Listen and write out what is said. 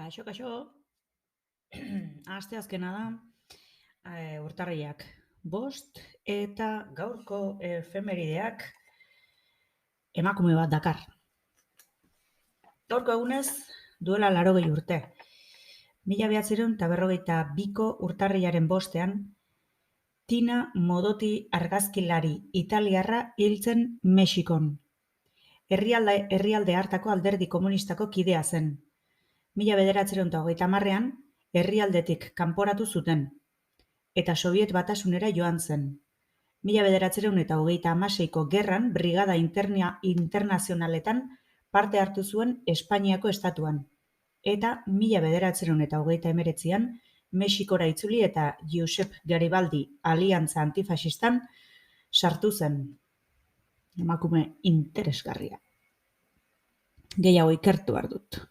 Kaixo, asteazkena da, urtarrilak 5 eta gaurko efemerideak emakume bat dakar. Gaurko egunez duela 80 urte. 1952ko urtarrilaren 5ean, Tina Modotti argazkilari italiarra hiltzen Mexikon. Herrialde hartako alderdi komunistako kidea zen. 1930ean herrialdetik kanporatu zuten, eta Sobiet Batasunera joan zen. 1936ko gerran brigada internazionaletan parte hartu zuen Espainiako estatuan, eta 1939an Mexikora itzuli eta Josep Garibaldi aliantza antifaxistan sartu zen. Emakume interesgarria. Gehiago ikertu behar dut.